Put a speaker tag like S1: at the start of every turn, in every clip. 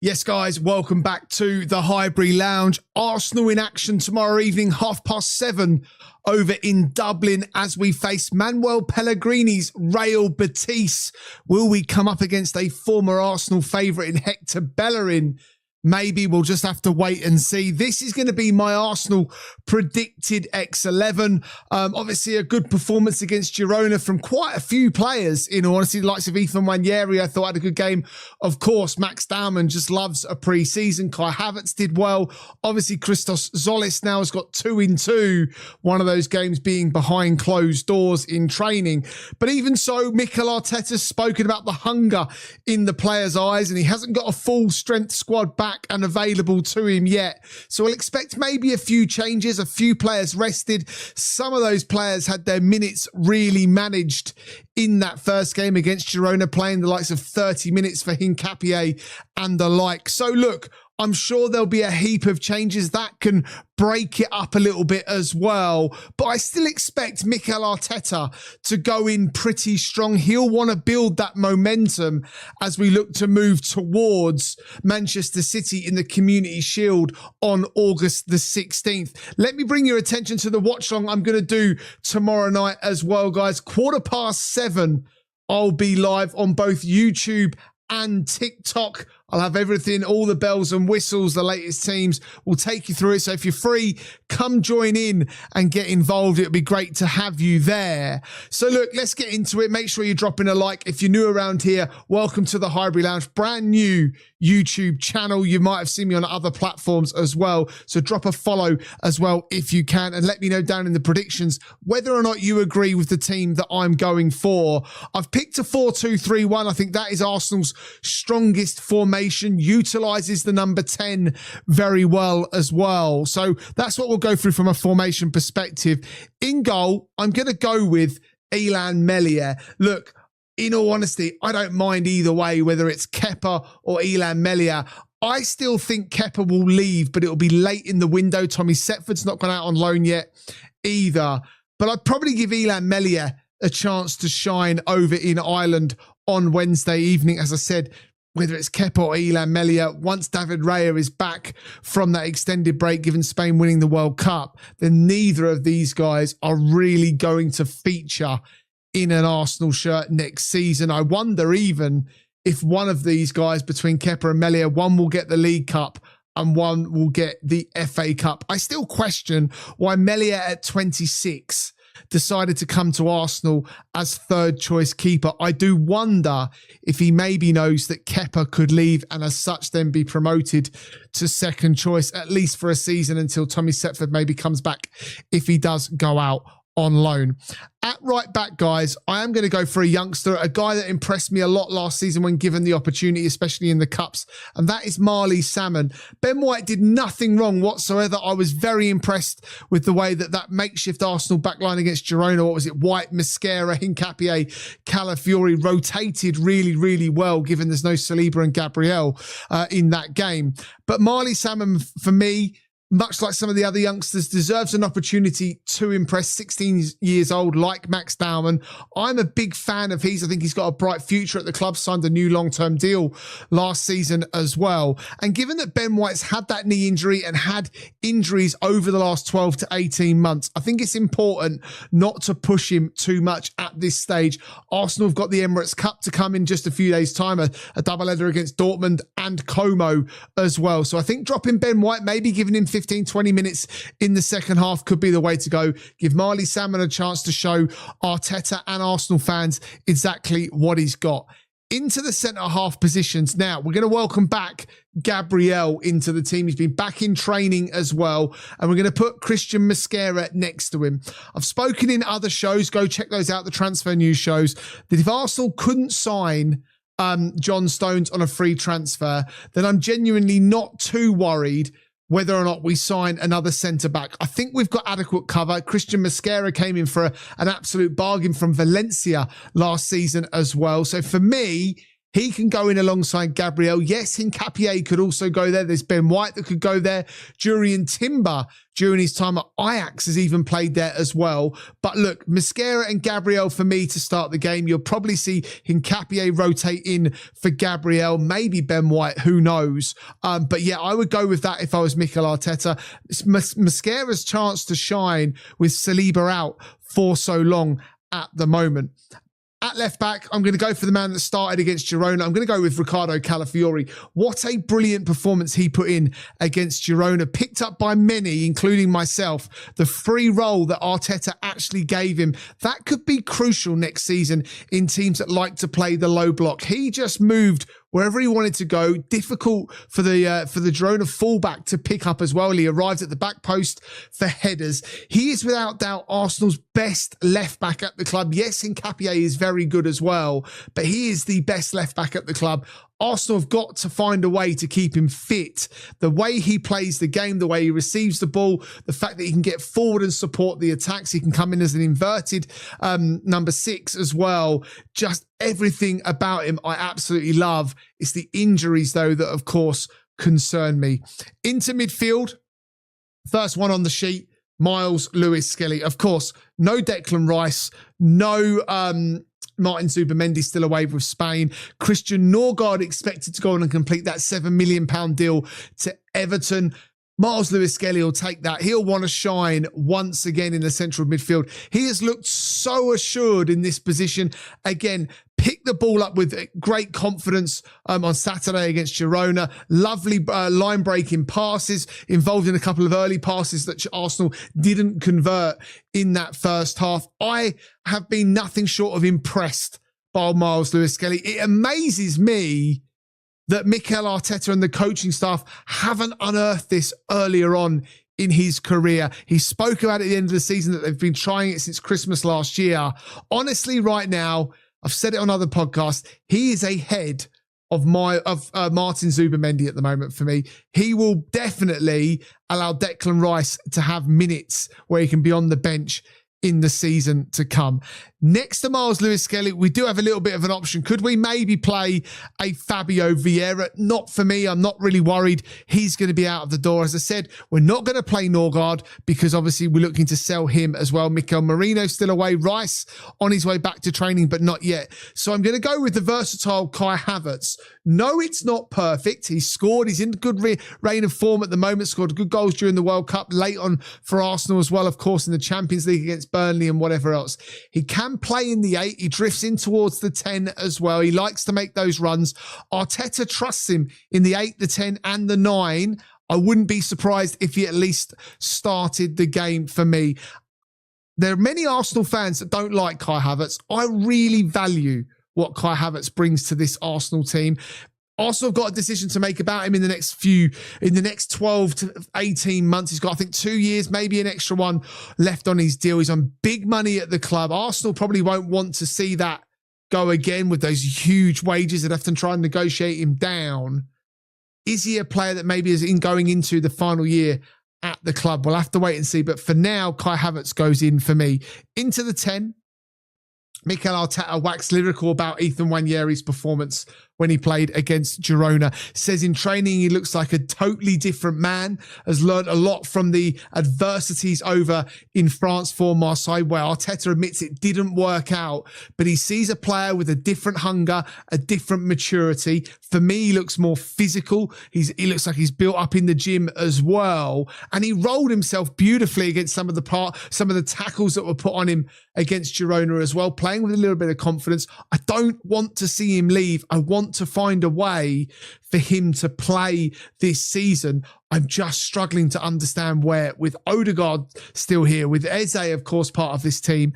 S1: Yes, guys, welcome back to the Highbury Lounge. Arsenal in action tomorrow evening, 7:30 over in Dublin as we face Manuel Pellegrini's Real Betis. Will we come up against a former Arsenal favourite in Hector Bellerin? Maybe we'll just have to wait and see. This is going to be my Arsenal predicted X11. Obviously, a good performance against Girona from quite a few players, in all honesty. The likes of Ethan Nwaneri, I thought had a good game. Of course, Max Daumann just loves a pre-season. Kai Havertz did well. Obviously, Christos Zolis now has got 2 in 2. One of those games being behind closed doors in training. But even so, Mikel Arteta's spoken about the hunger in the players' eyes, and he hasn't got a full strength squad back and available to him yet. So we'll expect maybe a few changes, a few players rested. Some of those players had their minutes really managed in that first game against Girona, playing the likes of 30 minutes for Hincapié and the like. So look, I'm sure there'll be a heap of changes that can break it up a little bit as well. But I still expect Mikel Arteta to go in pretty strong. He'll want to build that momentum as we look to move towards Manchester City in the Community Shield on August the 16th. Let me bring your attention to the watch long I'm going to do tomorrow night as well, guys. 7:15, I'll be live on both YouTube and TikTok. I'll have everything, all the bells and whistles, the latest teams. We'll take you through it. So if you're free, come join in and get involved. It'll be great to have you there. So look, let's get into it. Make sure you're dropping a like. If you're new around here, welcome to the Highbury Lounge. Brand new YouTube channel. You might have seen me on other platforms as well. So drop a follow as well if you can. And let me know down in the predictions whether or not you agree with the team that I'm going for. I've picked a 4-2-3-1. I think that is Arsenal's strongest formation. Utilises the number 10 very well as well. So that's what we'll go through from a formation perspective. In goal, I'm going to go with Illan Meslier. Look, in all honesty, I don't mind either way, whether it's Kepa or Illan Meslier. I still think Kepa will leave, but it'll be late in the window. Tommy Setford's not gone out on loan yet either. But I'd probably give Illan Meslier a chance to shine over in Ireland on Wednesday evening. As I said, whether it's Kepa or Illan Meslier, once David Raya is back from that extended break, given Spain winning the World Cup, then neither of these guys are really going to feature in an Arsenal shirt next season. I wonder even if one of these guys, between Kepa and Meslier, one will get the League Cup and one will get the FA Cup. I still question why Meslier at 26 decided to come to Arsenal as third choice keeper. I do wonder if he maybe knows that Kepa could leave and as such then be promoted to second choice, at least for a season until Tommy Setford maybe comes back if he does go out on loan. At right back, guys, I am going to go for a youngster, a guy that impressed me a lot last season when given the opportunity, especially in the Cups, and that is Marley Salmon. Ben White did nothing wrong whatsoever. I was very impressed with the way that makeshift Arsenal backline against Girona, what was it, White, Mosquera, Hincapié, Calafiori, rotated really, really well, given there's no Saliba and Gabriel in that game. But Marley Salmon, for me, much like some of the other youngsters, deserves an opportunity to impress. 16 years old, like Max Daumann. I'm a big fan of his. I think he's got a bright future at the club, signed a new long-term deal last season as well. And given that Ben White's had that knee injury and had injuries over the last 12 to 18 months, I think it's important not to push him too much at this stage. Arsenal have got the Emirates Cup to come in just a few days' time, a double-header against Dortmund and Como as well. So I think dropping Ben White, maybe giving him 15, 20 minutes in the second half could be the way to go. Give Marley Salmon a chance to show Arteta and Arsenal fans exactly what he's got. Into the centre-half positions now, we're going to welcome back Gabriel into the team. He's been back in training as well, and we're going to put Christian Mosquera next to him. I've spoken in other shows, go check those out, the transfer news shows, that if Arsenal couldn't sign John Stones on a free transfer, then I'm genuinely not too worried whether or not we sign another centre-back. I think we've got adequate cover. Christian Mosquera came in for an absolute bargain from Valencia last season as well. So for me, He can go in alongside Gabriel. Yes, Hincapié could also go there. There's Ben White that could go there. Jurrien Timber, during his time at Ajax, has even played there as well. But look, Mosquera and Gabriel for me to start the game. You'll probably see Hincapié rotate in for Gabriel, maybe Ben White, who knows. But yeah, I would go with that if I was Mikel Arteta. Mosquera's chance to shine with Saliba out for so long at the moment. At left back, I'm going to go for the man that started against Girona. I'm going to go with Ricardo Calafiori. What a brilliant performance he put in against Girona. Picked up by many, including myself, the free role that Arteta actually gave him. That could be crucial next season in teams that like to play the low block. He just moved wherever he wanted to go. Difficult for the Girona fullback to pick up as well. He arrived at the back post for headers. He is without doubt Arsenal's best left back at the club. Yes, Hincapié is very good as well, but he is the best left back at the club. Arsenal have got to find a way to keep him fit. The way he plays the game, the way he receives the ball, the fact that he can get forward and support the attacks. He can come in as an inverted number 6 as well. Just everything about him I absolutely love. It's the injuries, though, that, of course, concern me. Into midfield, first one on the sheet, Miles Lewis-Skelly. Of course, no Declan Rice, no Martin Zubimendi still away with Spain. Christian Norgard expected to go on and complete that £7 million deal to Everton. Miles Lewis-Skelly will take that. He'll want to shine once again in the central midfield. He has looked so assured in this position. Again, picked the ball up with great confidence on Saturday against Girona. Lovely line-breaking passes, involved in a couple of early passes that Arsenal didn't convert in that first half. I have been nothing short of impressed by Miles Lewis-Skelly. It amazes me that Mikel Arteta and the coaching staff haven't unearthed this earlier on in his career. He spoke about it at the end of the season that they've been trying it since Christmas last year. Honestly, right now, I've said it on other podcasts, he is ahead of Martin Zubimendi at the moment for me. He will definitely allow Declan Rice to have minutes where he can be on the bench in the season to come. Next to Miles Lewis-Skelly, we do have a little bit of an option. Could we maybe play a Fabio Vieira? Not for me. I'm not really worried. He's going to be out of the door. As I said, we're not going to play Norgard because obviously we're looking to sell him as well. Mikel Merino still away. Rice on his way back to training, but not yet. So I'm going to go with the versatile Kai Havertz. No, it's not perfect. He's scored. He's in good reign of form at the moment. Scored good goals during the World Cup, late on for Arsenal as well, of course, in the Champions League against Burnley and whatever else. He can play in the 8. He drifts in towards the 10 as well. He likes to make those runs. Arteta trusts him in the 8, the 10 and the 9. I wouldn't be surprised if he at least started the game for me. There are many Arsenal fans that don't like Kai Havertz. I really value what Kai Havertz brings to this Arsenal team. Arsenal have got a decision to make about him in the next 12 to 18 months. He's got, I think, 2 years, maybe an extra one left on his deal. He's on big money at the club. Arsenal probably won't want to see that go again with those huge wages. They'd have to try and negotiate him down. Is he a player that maybe is going into the final year at the club? We'll have to wait and see. But for now, Kai Havertz goes in for me. Into the 10. Mikel Arteta waxed lyrical about Ethan Nwaneri's performance when he played against Girona. Says in training he looks like a totally different man, has learned a lot from the adversities over in France for Marseille, where Arteta admits it didn't work out, but he sees a player with a different hunger, a different maturity. For me, he looks more physical. He looks like he's built up in the gym as well, and he rolled himself beautifully against some of the tackles that were put on him against Girona as well, playing with a little bit of confidence. I don't want to see him leave. I want to find a way for him to play this season. I'm just struggling to understand where, with Odegaard still here, with Eze, of course, part of this team,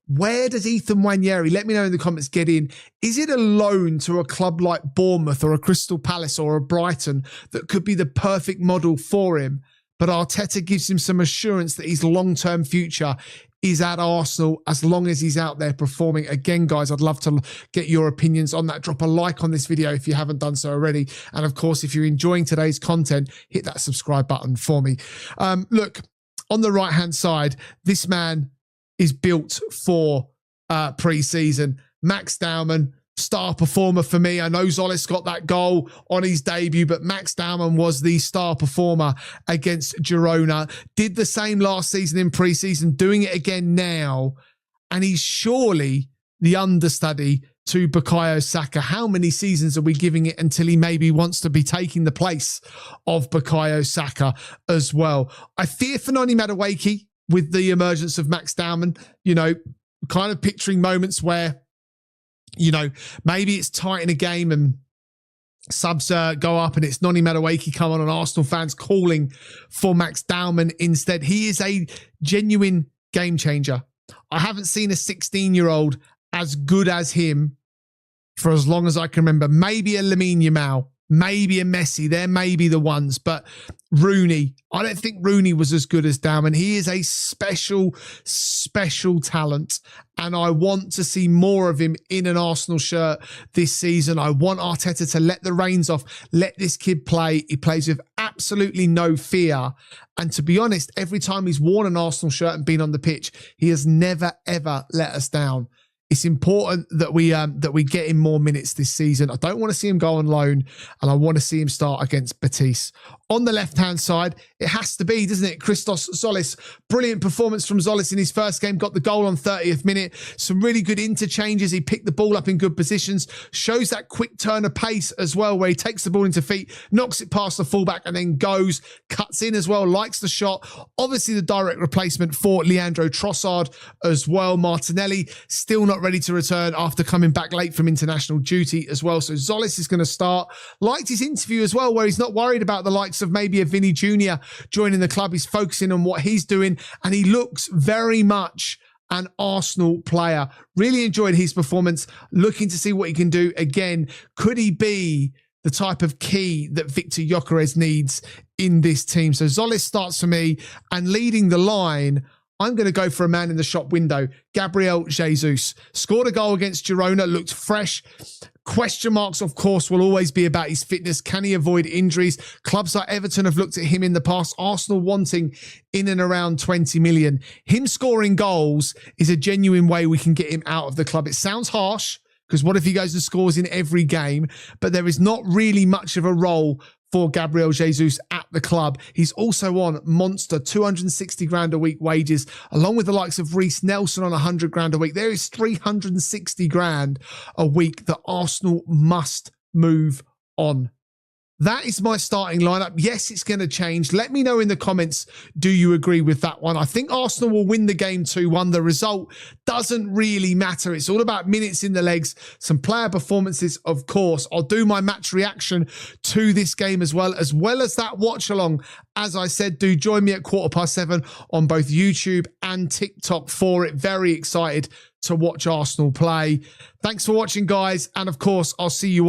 S1: where does Ethan Nwaneri, let me know in the comments, get in? Is it a loan to a club like Bournemouth or a Crystal Palace or a Brighton that could be the perfect model for him? But Arteta gives him some assurance that his long-term future is at Arsenal as long as he's out there performing. Again, guys, I'd love to get your opinions on that. Drop a like on this video if you haven't done so already. And of course, if you're enjoying today's content, hit that subscribe button for me. Look, on the right-hand side, this man is built for pre-season. Max Dowman, star performer for me. I know Zolis got that goal on his debut, but Max Daumann was the star performer against Girona. Did the same last season in pre-season, doing it again now. And he's surely the understudy to Bukayo Saka. How many seasons are we giving it until he maybe wants to be taking the place of Bukayo Saka as well? I fear for Noni Madueke with the emergence of Max Daumann, you know, kind of picturing moments where, you know, maybe it's tight in a game and subs go up and it's Noni Madueke come on and Arsenal fans calling for Max Daumann instead. He is a genuine game changer. I haven't seen a 16-year-old as good as him for as long as I can remember. Maybe a Lamine Yamal, maybe a Messi. There may be the ones, but Rooney, I don't think Rooney was as good as Daumann. He is a special, special talent, and I want to see more of him in an Arsenal shirt this season. I want Arteta to let the reins off, let this kid play. He plays with absolutely no fear. And to be honest, every time he's worn an Arsenal shirt and been on the pitch, he has never, ever let us down. It's important that we get him more minutes this season. I don't want to see him go on loan, and I want to see him start against Betis. On the left-hand side, it has to be, doesn't it? Christos Zolis. Brilliant performance from Zolis in his first game. Got the goal on 30th minute. Some really good interchanges. He picked the ball up in good positions. Shows that quick turn of pace as well, where he takes the ball into feet, knocks it past the fullback, and then goes, cuts in as well, likes the shot. Obviously, the direct replacement for Leandro Trossard as well. Martinelli still not ready to return after coming back late from international duty as well. So Zolis is going to start. Liked his interview as well, where he's not worried about the likes of maybe a Vinny Jr. joining the club. He's focusing on what he's doing, and he looks very much an Arsenal player. Really enjoyed his performance. Looking to see what he can do again. Could he be the type of key that Victor Gyökeres needs in this team? So Zolis starts for me, and leading the line, I'm going to go for a man in the shop window. Gabriel Jesus scored a goal against Girona, looked fresh. Question marks, of course, will always be about his fitness. Can he avoid injuries? Clubs like Everton have looked at him in the past. Arsenal wanting in and around 20 million. Him scoring goals is a genuine way we can get him out of the club. It sounds harsh, because what if he goes and scores in every game? But there is not really much of a role for Gabriel Jesus at the club. He's also on monster 260 grand a week wages, along with the likes of Reece Nelson on 100 grand a week. There is 360 grand a week that Arsenal must move on. That is my starting lineup. Yes, it's going to change. Let me know in the comments, do you agree with that one? I think Arsenal will win the game 2-1. The result doesn't really matter. It's all about minutes in the legs, some player performances, of course. I'll do my match reaction to this game as well as that watch along. As I said, do join me at 7:15 on both YouTube and TikTok for it. Very excited to watch Arsenal play. Thanks for watching, guys. And of course, I'll see you